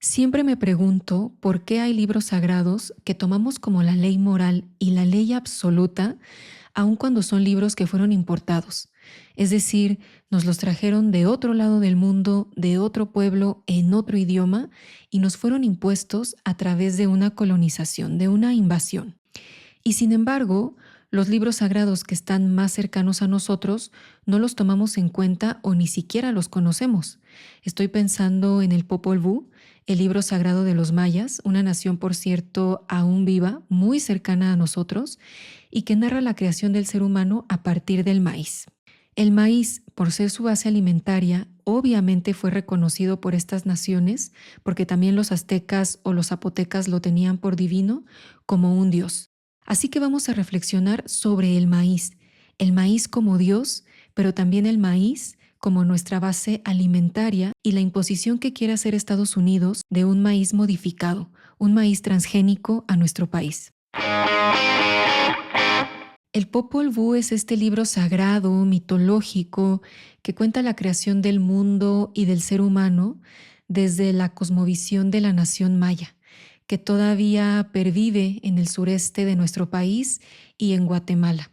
Siempre me pregunto por qué hay libros sagrados que tomamos como la ley moral y la ley absoluta, aun cuando son libros que fueron importados. Es decir, nos los trajeron de otro lado del mundo, de otro pueblo, en otro idioma, y nos fueron impuestos a través de una colonización, de una invasión. Y sin embargo, los libros sagrados que están más cercanos a nosotros no los tomamos en cuenta o ni siquiera los conocemos. Estoy pensando en el Popol Vuh, el libro sagrado de los mayas, una nación, por cierto, aún viva, muy cercana a nosotros, y que narra la creación del ser humano a partir del maíz. El maíz, por ser su base alimentaria, obviamente fue reconocido por estas naciones, porque también los aztecas o los zapotecas lo tenían por divino, como un dios. Así que vamos a reflexionar sobre el maíz como Dios, pero también el maíz como nuestra base alimentaria y la imposición que quiere hacer Estados Unidos de un maíz modificado, un maíz transgénico a nuestro país. El Popol Vuh es este libro sagrado, mitológico, que cuenta la creación del mundo y del ser humano desde la cosmovisión de la nación maya, que todavía pervive en el sureste de nuestro país y en Guatemala.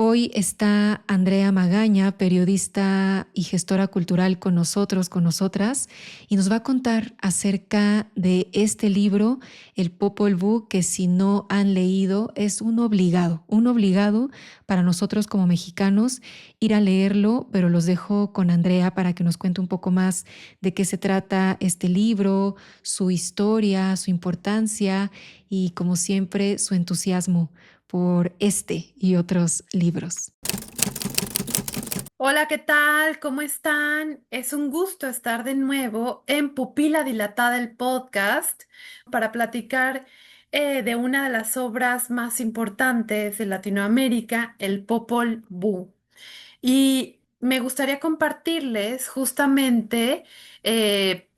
Hoy está Andrea Magaña, periodista y gestora cultural con nosotros, con nosotras, y nos va a contar acerca de este libro, El Popol Vuh, que si no han leído es un obligado para nosotros como mexicanos ir a leerlo, pero los dejo con Andrea para que nos cuente un poco más de qué se trata este libro, su historia, su importancia y, como siempre, su entusiasmo por este y otros libros. Hola, ¿qué tal? ¿Cómo están? Es un gusto estar de nuevo en Pupila Dilatada, el podcast, para platicar de una de las obras más importantes de Latinoamérica, el Popol Vuh. Y me gustaría compartirles justamente eh,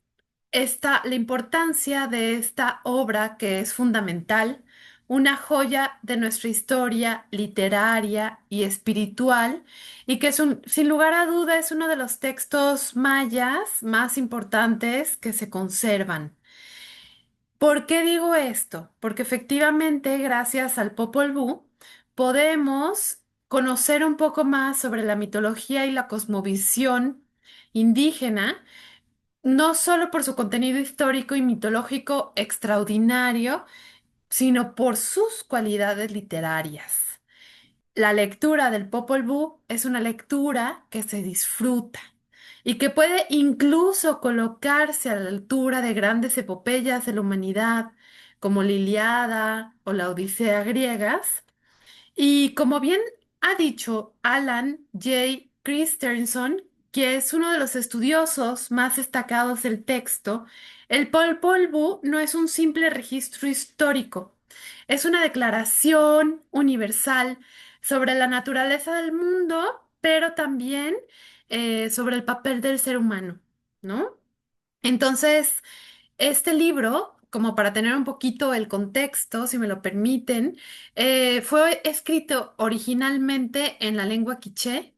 la importancia de esta obra que es fundamental, una joya de nuestra historia literaria y espiritual, y que sin lugar a duda es uno de los textos mayas más importantes que se conservan. ¿Por qué digo esto? Porque efectivamente, gracias al Popol Vuh, podemos conocer un poco más sobre la mitología y la cosmovisión indígena, no solo por su contenido histórico y mitológico extraordinario, sino por sus cualidades literarias. La lectura del Popol Vuh es una lectura que se disfruta y que puede incluso colocarse a la altura de grandes epopeyas de la humanidad, como la Ilíada o la Odisea griegas, y como bien ha dicho Alan J. Christensen, que es uno de los estudiosos más destacados del texto, el Popol Vuh no es un simple registro histórico, es una declaración universal sobre la naturaleza del mundo, pero también sobre el papel del ser humano, ¿no? Entonces, este libro, como para tener un poquito el contexto, si me lo permiten, fue escrito originalmente en la lengua quiché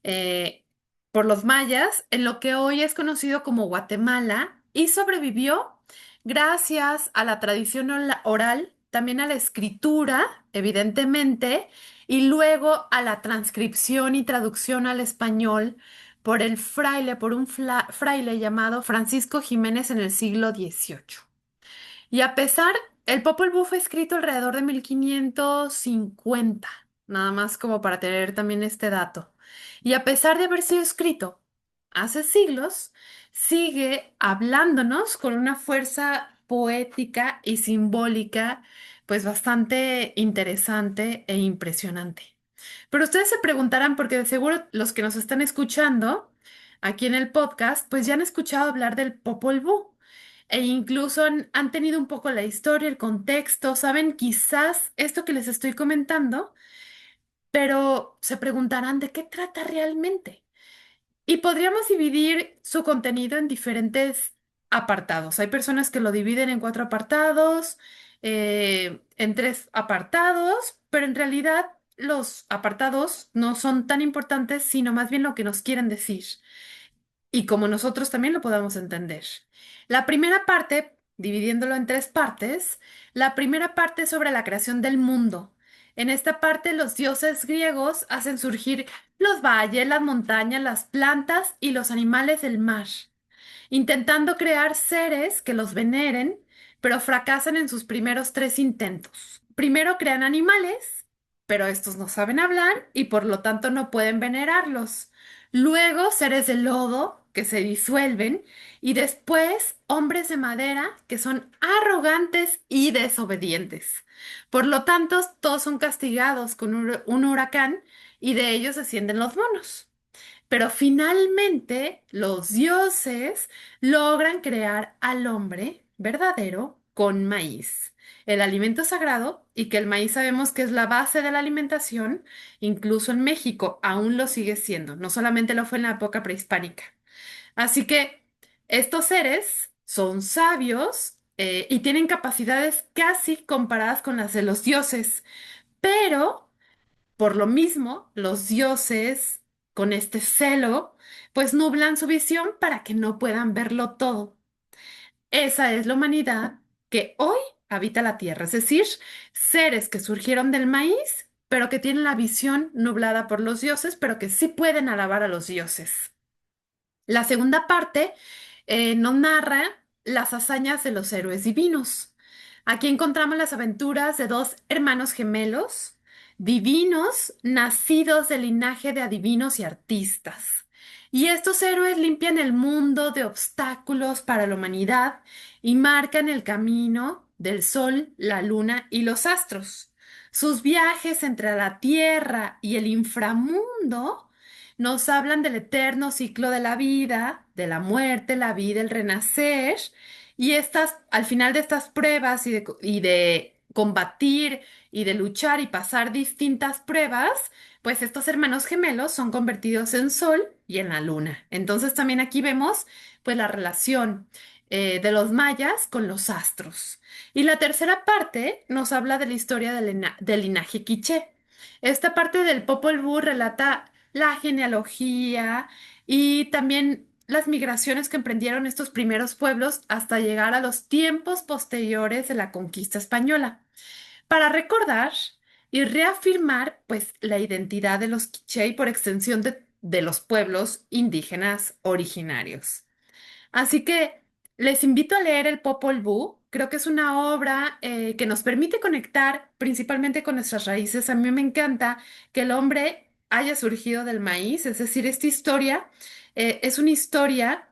eh, por los mayas, en lo que hoy es conocido como Guatemala, y sobrevivió gracias a la tradición oral, también a la escritura, evidentemente, y luego a la transcripción y traducción al español por el fraile, por un fraile llamado Francisco Jiménez en el siglo XVIII. Y a pesar, el Popol Vuh fue escrito alrededor de 1550, nada más como para tener también este dato. Y a pesar de haber sido escrito hace siglos, sigue hablándonos con una fuerza poética y simbólica, pues bastante interesante e impresionante. Pero ustedes se preguntarán, porque de seguro los que nos están escuchando aquí en el podcast, pues ya han escuchado hablar del Popol Vuh. E incluso han tenido un poco la historia, el contexto, saben quizás esto que les estoy comentando, pero se preguntarán de qué trata realmente. Y podríamos dividir su contenido en diferentes apartados. Hay personas que lo dividen en cuatro apartados, en tres apartados, pero en realidad los apartados no son tan importantes, sino más bien lo que nos quieren decir. y como nosotros también lo podamos entender. La primera parte, dividiéndolo en tres partes, la primera parte es sobre la creación del mundo. En esta parte, los dioses griegos hacen surgir los valles, las montañas, las plantas y los animales del mar, intentando crear seres que los veneren, pero fracasan en sus primeros tres intentos. Primero crean animales, pero estos no saben hablar y por lo tanto no pueden venerarlos. Luego seres de lodo que se disuelven y después hombres de madera que son arrogantes y desobedientes. Por lo tanto, todos son castigados con un huracán y de ellos descienden los monos. Pero finalmente los dioses logran crear al hombre verdadero con maíz, el alimento sagrado, y que el maíz sabemos que es la base de la alimentación, incluso en México aún lo sigue siendo, no solamente lo fue en la época prehispánica. Así que estos seres son sabios y tienen capacidades casi comparadas con las de los dioses, pero por lo mismo, los dioses, con este celo, pues nublan su visión para que no puedan verlo todo. Esa es la humanidad que hoy habita la Tierra, es decir, seres que surgieron del maíz, pero que tienen la visión nublada por los dioses, pero que sí pueden alabar a los dioses. La segunda parte nos narra las hazañas de los héroes divinos. Aquí encontramos las aventuras de dos hermanos gemelos, divinos, nacidos del linaje de adivinos y artistas. Y estos héroes limpian el mundo de obstáculos para la humanidad y marcan el camino del sol, la luna y los astros. Sus viajes entre la tierra y el inframundo nos hablan del eterno ciclo de la vida, de la muerte, la vida, el renacer, y estas, al final de estas pruebas y de combatir y de luchar y pasar distintas pruebas, pues estos hermanos gemelos son convertidos en sol y en la luna. Entonces también aquí vemos pues la relación de los mayas con los astros. Y la tercera parte nos habla de la historia del linaje quiché. Esta parte del Popol Vuh relata la genealogía y también las migraciones que emprendieron estos primeros pueblos hasta llegar a los tiempos posteriores de la conquista española, para recordar y reafirmar pues la identidad de los quiché y por extensión de los pueblos indígenas originarios. Así que les invito a leer el Popol Vuh. Creo que es una obra que nos permite conectar principalmente con nuestras raíces. A mí me encanta que el hombre haya surgido del maíz, es decir, esta historia es una historia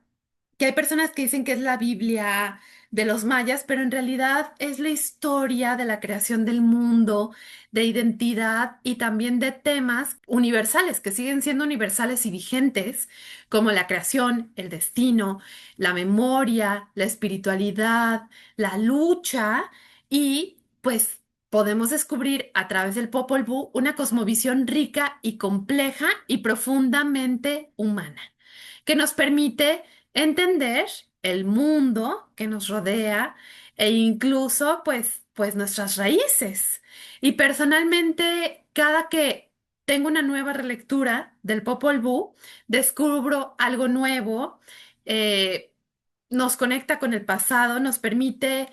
que hay personas que dicen que es la Biblia de los mayas, pero en realidad es la historia de la creación del mundo, de identidad y también de temas universales que siguen siendo universales y vigentes, como la creación, el destino, la memoria, la espiritualidad, la lucha y pues podemos descubrir a través del Popol Vuh una cosmovisión rica y compleja y profundamente humana, que nos permite entender el mundo que nos rodea e incluso pues nuestras raíces. Y personalmente, cada que tengo una nueva relectura del Popol Vuh, descubro algo nuevo, eh, nos conecta con el pasado, nos permite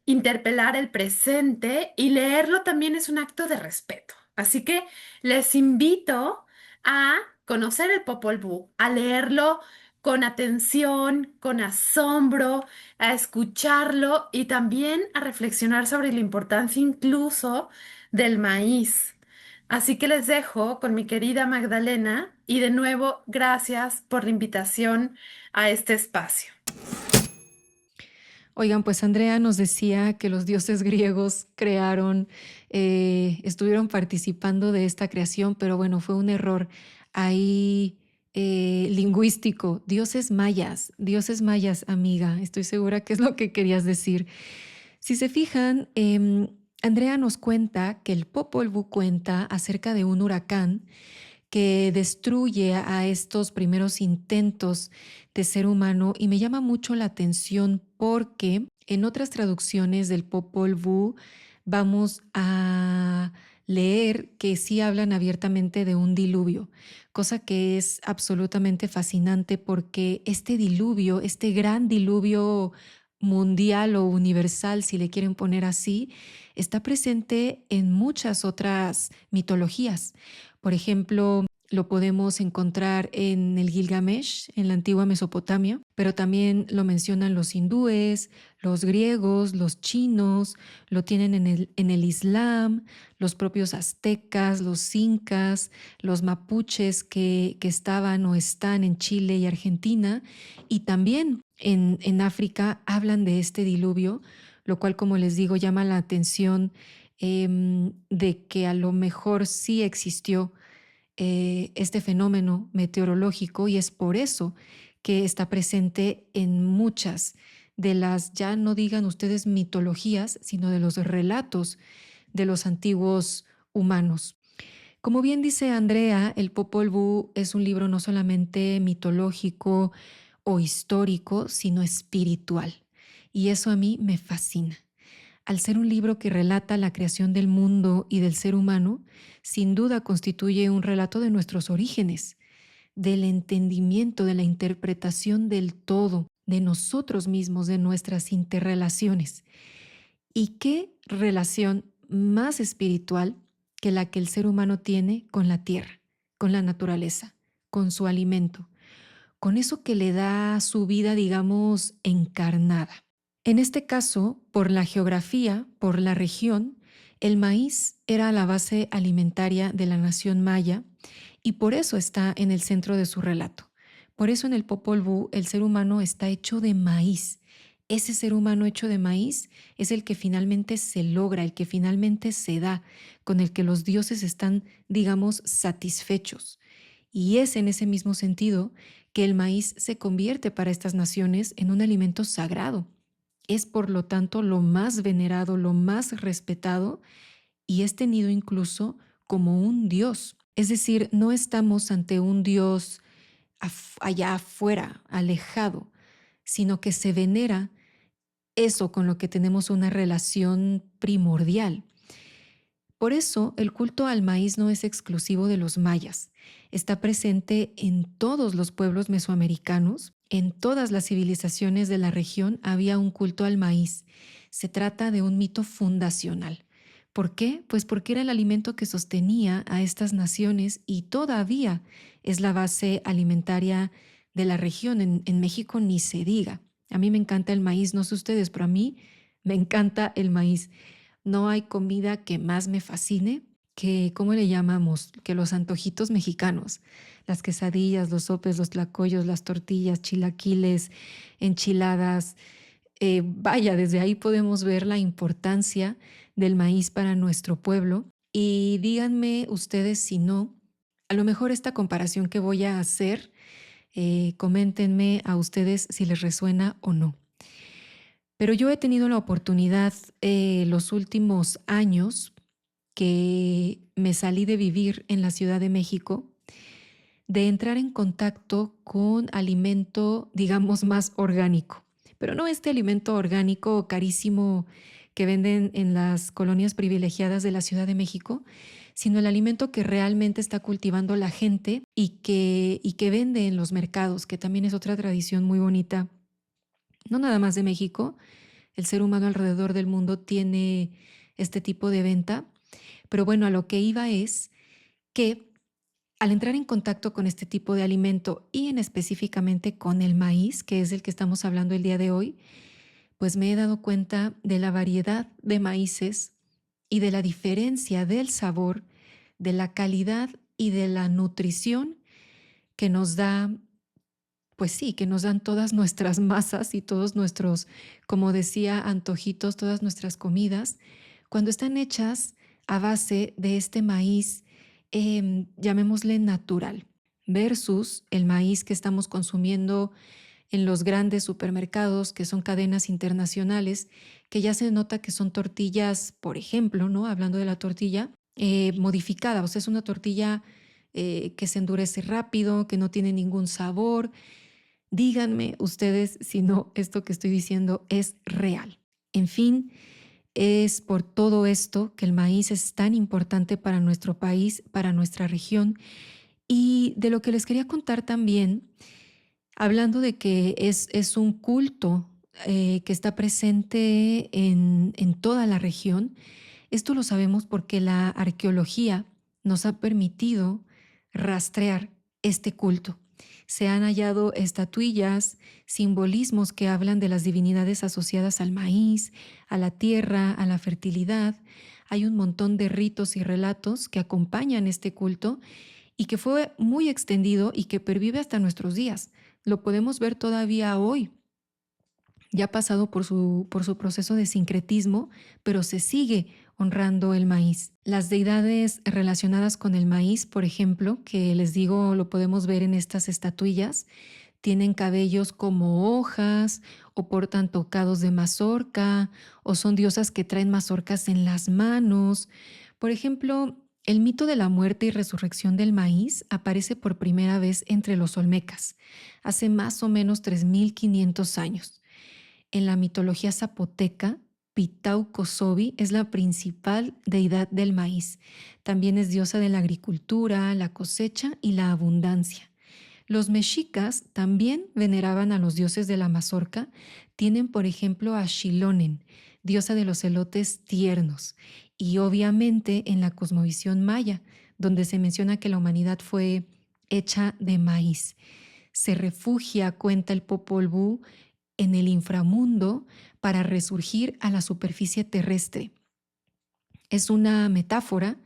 interpelar el presente y leerlo también es un acto de respeto. Así que les invito a conocer el Popol Vuh, a leerlo con atención, con asombro, a escucharlo y también a reflexionar sobre la importancia incluso del maíz. Así que les dejo con mi querida Magdalena y de nuevo gracias por la invitación a este espacio. Oigan, pues Andrea nos decía que los dioses griegos crearon, estuvieron participando de esta creación, pero bueno, fue un error ahí lingüístico. Dioses mayas, amiga, estoy segura que es lo que querías decir. Si se fijan, Andrea nos cuenta que el Popol Vuh cuenta acerca de un huracán que destruye a estos primeros intentos de ser humano y me llama mucho la atención porque en otras traducciones del Popol Vuh vamos a leer que sí hablan abiertamente de un diluvio, cosa que es absolutamente fascinante porque este diluvio, este gran diluvio mundial o universal, si le quieren poner así, está presente en muchas otras mitologías. Por ejemplo, lo podemos encontrar en el Gilgamesh, en la antigua Mesopotamia, pero también lo mencionan los hindúes, los griegos, los chinos, lo tienen en el Islam, los propios aztecas, los incas, los mapuches que estaban o están en Chile y Argentina, y también en África hablan de este diluvio, lo cual, como les digo, llama la atención de que a lo mejor sí existió este fenómeno meteorológico y es por eso que está presente en muchas de las, ya no digan ustedes mitologías, sino de los relatos de los antiguos humanos. Como bien dice Andrea, el Popol Vuh es un libro no solamente mitológico o histórico, sino espiritual. Y eso a mí me fascina. Al ser un libro que relata la creación del mundo y del ser humano, sin duda constituye un relato de nuestros orígenes, del entendimiento, de la interpretación del todo, de nosotros mismos, de nuestras interrelaciones. ¿Y qué relación más espiritual que la que el ser humano tiene con la tierra, con la naturaleza, con su alimento, con eso que le da su vida, digamos, encarnada? En este caso, por la geografía, por la región, el maíz era la base alimentaria de la nación maya y por eso está en el centro de su relato. Por eso en el Popol Vuh el ser humano está hecho de maíz. Ese ser humano hecho de maíz es el que finalmente se logra, el que finalmente se da, con el que los dioses están, digamos, satisfechos. Y es en ese mismo sentido que el maíz se convierte para estas naciones en un alimento sagrado. Es por lo tanto lo más venerado, lo más respetado y es tenido incluso como un dios. Es decir, no estamos ante un dios allá afuera, alejado, sino que se venera eso con lo que tenemos una relación primordial. Por eso el culto al maíz no es exclusivo de los mayas. Está presente en todos los pueblos mesoamericanos, en todas las civilizaciones de la región había un culto al maíz. Se trata de un mito fundacional. ¿Por qué? Pues porque era el alimento que sostenía a estas naciones y todavía es la base alimentaria de la región. En México ni se diga. A mí me encanta el maíz, no sé ustedes, pero a mí me encanta el maíz. No hay comida que más me fascine que, ¿cómo le llamamos? Que los antojitos mexicanos, las quesadillas, los sopes, los tlacoyos, las tortillas, chilaquiles, enchiladas. Vaya, desde ahí podemos ver la importancia del maíz para nuestro pueblo. Y díganme ustedes si no, a lo mejor esta comparación que voy a hacer, coméntenme a ustedes si les resuena o no. Pero yo he tenido la oportunidad los últimos años que me salí de vivir en la Ciudad de México, de entrar en contacto con alimento, digamos, más orgánico. Pero no este alimento orgánico carísimo que venden en las colonias privilegiadas de la Ciudad de México, sino el alimento que realmente está cultivando la gente y que vende en los mercados, que también es otra tradición muy bonita, no nada más de México. El ser humano alrededor del mundo tiene este tipo de venta, pero bueno, a lo que iba es que al entrar en contacto con este tipo de alimento y en específicamente con el maíz, que es el que estamos hablando el día de hoy, pues me he dado cuenta de la variedad de maíces y de la diferencia del sabor, de la calidad y de la nutrición que nos da, pues sí, que nos dan todas nuestras masas y todos nuestros, como decía, antojitos, todas nuestras comidas, cuando están hechas a base de este maíz, llamémosle natural, versus el maíz que estamos consumiendo en los grandes supermercados, que son cadenas internacionales, que ya se nota que son tortillas, por ejemplo, ¿no? Hablando de la tortilla, modificada, o sea, es una tortilla que se endurece rápido, que no tiene ningún sabor. Díganme ustedes si no esto que estoy diciendo es real. En fin, Es por todo esto que el maíz es tan importante para nuestro país, para nuestra región. Y de lo que les quería contar también, hablando de que es un culto que está presente en toda la región, esto lo sabemos porque la arqueología nos ha permitido rastrear este culto. Se han hallado estatuillas, simbolismos que hablan de las divinidades asociadas al maíz, a la tierra, a la fertilidad. Hay un montón de ritos y relatos que acompañan este culto y que fue muy extendido y que pervive hasta nuestros días. Lo podemos ver todavía hoy, ya ha pasado por su proceso de sincretismo, pero se sigue honrando el maíz. Las deidades relacionadas con el maíz, por ejemplo, que les digo lo podemos ver en estas estatuillas, tienen cabellos como hojas o portan tocados de mazorca o son diosas que traen mazorcas en las manos. Por ejemplo, el mito de la muerte y resurrección del maíz aparece por primera vez entre los olmecas, hace más o menos 3500 años. En la mitología zapoteca, Pitaucosobi es la principal deidad del maíz. También es diosa de la agricultura, la cosecha y la abundancia. Los mexicas también veneraban a los dioses de la mazorca. Tienen, por ejemplo, a Xilonen, diosa de los elotes tiernos. Y obviamente en la cosmovisión maya, donde se menciona que la humanidad fue hecha de maíz. Se refugia, cuenta el Popol Vuh, en el inframundo para resurgir a la superficie terrestre. Es una metáfora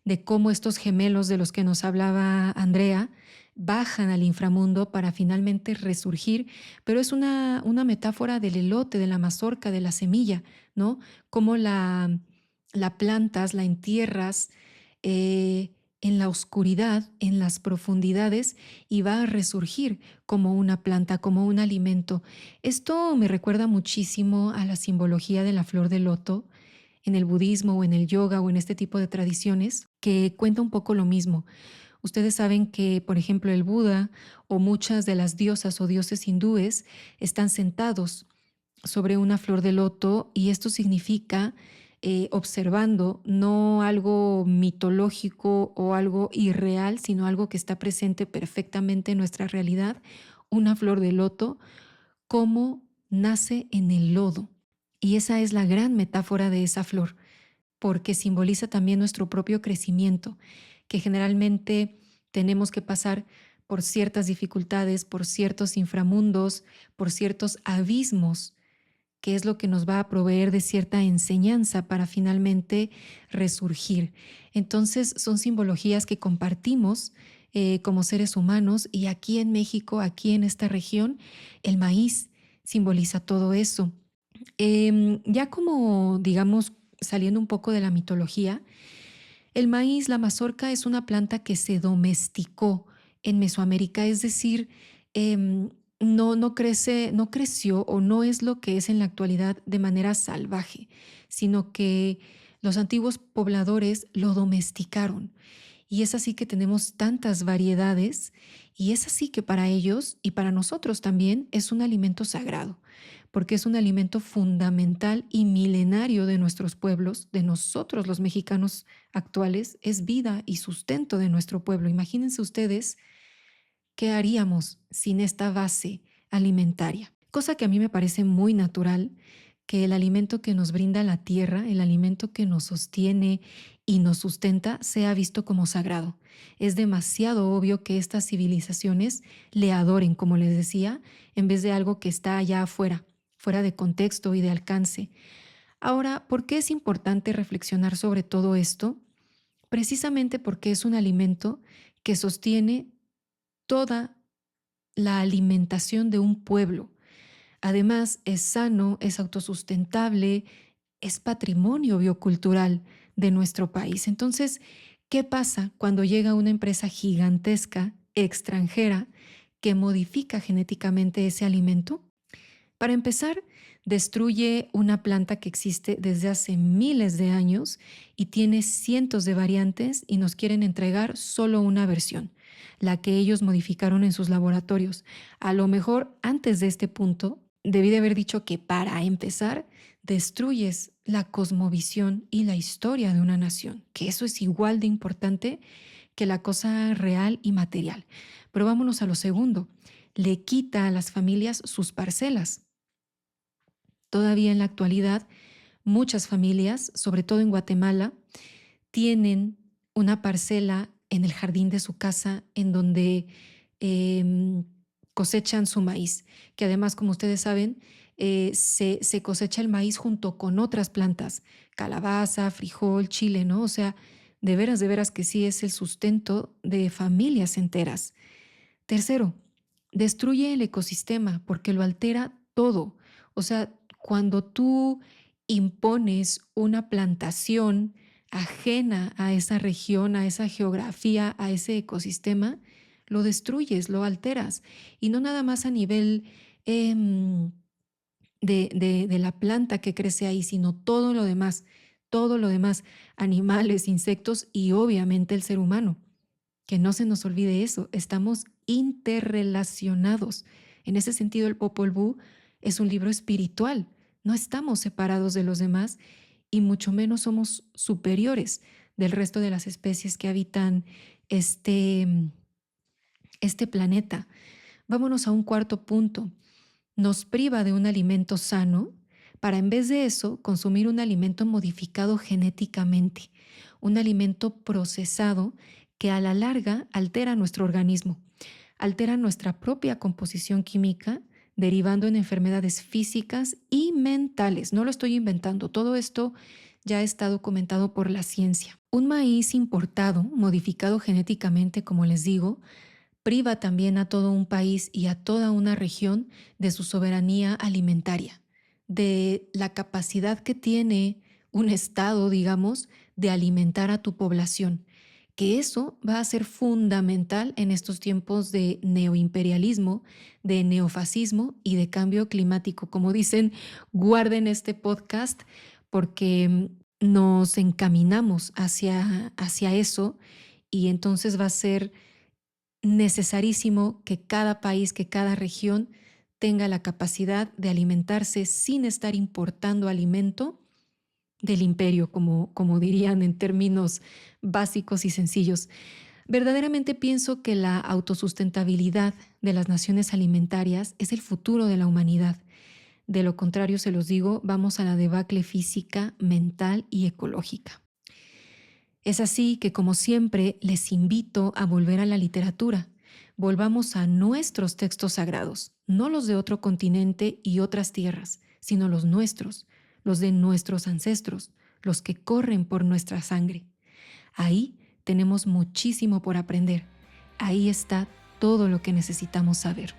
de cómo estos gemelos de los que nos hablaba Andrea bajan al inframundo para finalmente resurgir, pero es una metáfora del elote, de la mazorca, de la semilla, ¿no? Cómo la plantas, la entierras en la oscuridad, en las profundidades, y va a resurgir como una planta, como un alimento. Esto me recuerda muchísimo a la simbología de la flor de loto en el budismo o en el yoga o en este tipo de tradiciones, que cuenta un poco lo mismo. Ustedes saben que, por ejemplo, el Buda o muchas de las diosas o dioses hindúes están sentados sobre una flor de loto y esto significa observando no algo mitológico o algo irreal, sino algo que está presente perfectamente en nuestra realidad, una flor de loto, como nace en el lodo. Y esa es la gran metáfora de esa flor, porque simboliza también nuestro propio crecimiento, que generalmente tenemos que pasar por ciertas dificultades, por ciertos inframundos, por ciertos abismos, que es lo que nos va a proveer de cierta enseñanza para finalmente resurgir. Entonces son simbologías que compartimos como seres humanos y aquí en México, aquí en esta región, el maíz simboliza todo eso. Ya como, digamos, saliendo un poco de la mitología, el maíz, la mazorca, es una planta que se domesticó en Mesoamérica, es decir, no crece, no creció o no es lo que es en la actualidad de manera salvaje, sino que los antiguos pobladores lo domesticaron. Y es así que tenemos tantas variedades y es así que para ellos y para nosotros también es un alimento sagrado, porque es un alimento fundamental y milenario de nuestros pueblos, de nosotros los mexicanos actuales, es vida y sustento de nuestro pueblo. Imagínense ustedes qué haríamos sin esta base alimentaria. Cosa que a mí me parece muy natural, que el alimento que nos brinda la tierra, el alimento que nos sostiene y nos sustenta, sea visto como sagrado. Es demasiado obvio que estas civilizaciones le adoren, como les decía, en vez de algo que está allá afuera, fuera de contexto y de alcance. Ahora, ¿por qué es importante reflexionar sobre todo esto? Precisamente porque es un alimento que sostiene toda la alimentación de un pueblo. Además, es sano, es autosustentable, es patrimonio biocultural de nuestro país. Entonces, ¿qué pasa cuando llega una empresa gigantesca, extranjera, que modifica genéticamente ese alimento? Para empezar, destruye una planta que existe desde hace miles de años y tiene cientos de variantes y nos quieren entregar solo una versión, la que ellos modificaron en sus laboratorios. A lo mejor antes de este punto debí de haber dicho que para empezar, destruyes la cosmovisión y la historia de una nación, que eso es igual de importante que la cosa real y material. Pero vámonos a lo segundo. Le quita a las familias sus parcelas. Todavía en la actualidad, muchas familias, sobre todo en Guatemala, tienen una parcela en el jardín de su casa en donde em, cosechan su maíz, que además, como ustedes saben, se cosecha el maíz junto con otras plantas, calabaza, frijol, chile, ¿no? O sea, de veras que sí es el sustento de familias enteras. Tercero, destruye el ecosistema porque lo altera todo. O sea, cuando tú impones una plantación ajena a esa región, a esa geografía, a ese ecosistema, lo destruyes, lo alteras. Y no nada más a nivel em, de la planta que crece ahí, sino todo lo demás, animales, insectos y obviamente el ser humano. Que no se nos olvide eso, estamos interrelacionados. En ese sentido, el Popol Vuh es un libro espiritual. No estamos separados de los demás y mucho menos somos superiores del resto de las especies que habitan este, este planeta. Vámonos a un cuarto punto. Nos priva de un alimento sano para en vez de eso consumir un alimento modificado genéticamente, un alimento procesado que a la larga altera nuestro organismo, altera nuestra propia composición química, derivando en enfermedades físicas y mentales. No lo estoy inventando, todo esto ya está documentado por la ciencia. Un maíz importado, modificado genéticamente, como les digo, priva también a todo un país y a toda una región de su soberanía alimentaria, de la capacidad que tiene un estado, digamos, de alimentar a tu población, que eso va a ser fundamental en estos tiempos de neoimperialismo, de neofascismo y de cambio climático. Como dicen, guarden este podcast porque nos encaminamos hacia eso y entonces va a ser necesarísimo que cada país, que cada región tenga la capacidad de alimentarse sin estar importando alimento del imperio, como dirían en términos básicos y sencillos. Verdaderamente pienso que la autosustentabilidad de las naciones alimentarias es el futuro de la humanidad. De lo contrario, se los digo, vamos a la debacle física, mental y ecológica. Es así que, como siempre, les invito a volver a la literatura. Volvamos a nuestros textos sagrados, no los de otro continente y otras tierras, sino los nuestros, los de nuestros ancestros, los que corren por nuestra sangre. Ahí tenemos muchísimo por aprender. Ahí está todo lo que necesitamos saber.